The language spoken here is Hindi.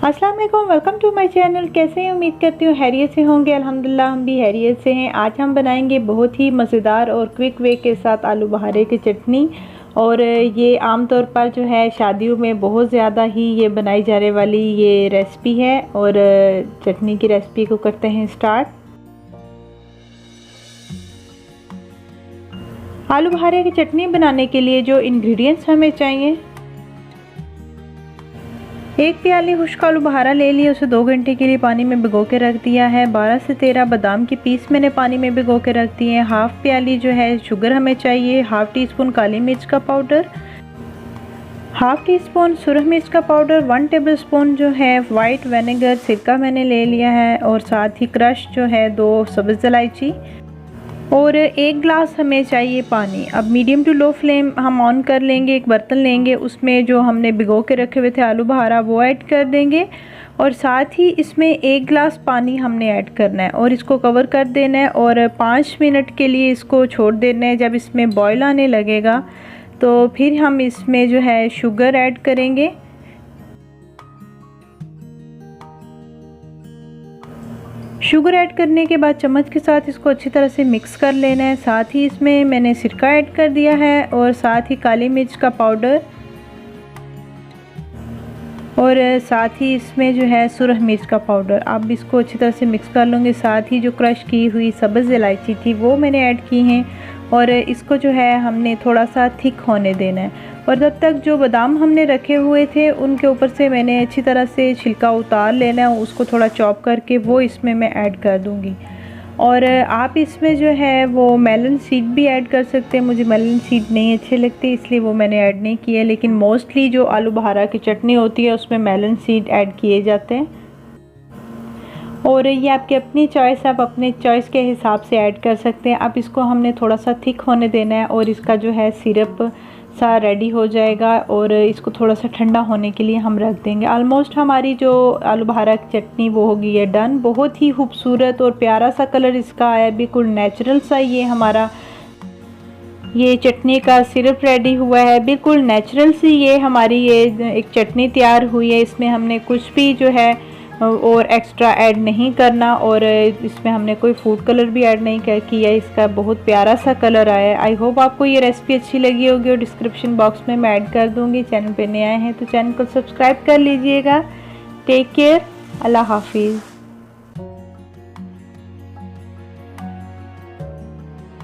अस्सलाम वालेकुम, वेलकम टू माय चैनल। कैसे हैं? उम्मीद करती हूँ हैरियत से होंगे। अल्हम्दुलिल्लाह हम भी हैरियत से हैं। आज हम बनाएंगे बहुत ही मज़ेदार और क्विक वे के साथ आलू बहारे की चटनी। और ये आम तौर पर जो है शादियों में बहुत ज़्यादा ही ये बनाई जाने वाली ये रेसिपी है। और चटनी की रेसिपी को करते हैं स्टार्ट। आलू बहारे की चटनी बनाने के लिए जो इंग्रेडिएंट्स हमें चाहिए, 1 प्याली खुश्क आलू बहारा ले लिया, उसे 2 घंटे के लिए पानी में भिगो के रख दिया है। 12 से 13 बादाम के पीस मैंने पानी में भिगो के रख दिए हैं। हाफ़ प्याली जो है शुगर हमें चाहिए। हाफ़ टी स्पून काली मिर्च का पाउडर, हाफ़ टी स्पून सुरख मिर्च का पाउडर, 1 टेबल स्पून जो है वाइट विनेगर सिरका मैंने ले लिया है। और साथ ही क्रश जो है 2 सब्ज़ इलायची और 1 गिलास हमें चाहिए पानी। अब मीडियम टू लो फ्लेम हम ऑन कर लेंगे। एक बर्तन लेंगे, उसमें जो हमने भिगो के रखे हुए थे आलू बहारा वो ऐड कर देंगे। और साथ ही इसमें 1 गिलास पानी हमने ऐड करना है और इसको कवर कर देना है और 5 मिनट के लिए इसको छोड़ देना है। जब इसमें बॉयल आने लगेगा तो फिर हम इसमें जो है शुगर ऐड करेंगे। शुगर ऐड करने के बाद चम्मच के साथ इसको अच्छी तरह से मिक्स कर लेना है। साथ ही इसमें मैंने सिरका ऐड कर दिया है और साथ ही काली मिर्च का पाउडर और साथ ही इसमें जो है सुरख मिर्च का पाउडर। अब इसको अच्छी तरह से मिक्स कर लूँगी। साथ ही जो क्रश की हुई सब्ज़ इलायची थी वो मैंने ऐड की हैं और इसको जो है हमने थोड़ा सा थिक होने देना है। और तब तक जो बादाम हमने रखे हुए थे उनके ऊपर से मैंने अच्छी तरह से छिलका उतार लेना है, उसको थोड़ा चॉप करके वो इसमें मैं ऐड कर दूँगी। और आप इसमें जो है वो मेलन सीड भी ऐड कर सकते हैं। मुझे मेलन सीड नहीं अच्छे लगते इसलिए वो मैंने ऐड नहीं किए, लेकिन मोस्टली जो आलू बहारा की चटनी होती है उसमें मेलन सीड ऐड किए जाते हैं। और ये आपकी अपनी चॉइस, आप अपने चॉइस के हिसाब से ऐड कर सकते हैं। अब इसको हमने थोड़ा सा थिक होने देना है और इसका जो है सिरप सा रेडी हो जाएगा और इसको थोड़ा सा ठंडा होने के लिए हम रख देंगे। ऑलमोस्ट हमारी जो आलू बहारा की चटनी वो होगी है डन। बहुत ही खूबसूरत और प्यारा सा कलर इसका आया, बिल्कुल नेचुरल सा ये हमारा ये चटनी का सिरप रेडी हुआ है। बिल्कुल नेचुरल सी ये हमारी ये एक चटनी तैयार हुई है। इसमें हमने कुछ भी जो है और एक्स्ट्रा ऐड नहीं करना और इसमें हमने कोई फूड कलर भी ऐड नहीं किया। इसका बहुत प्यारा सा कलर आया है। आई होप आपको ये रेसिपी अच्छी लगी होगी और डिस्क्रिप्शन बॉक्स में मैं ऐड कर दूँगी। चैनल पे नए आए हैं तो चैनल को सब्सक्राइब कर लीजिएगा। टेक केयर, अल्लाह हाफिज़।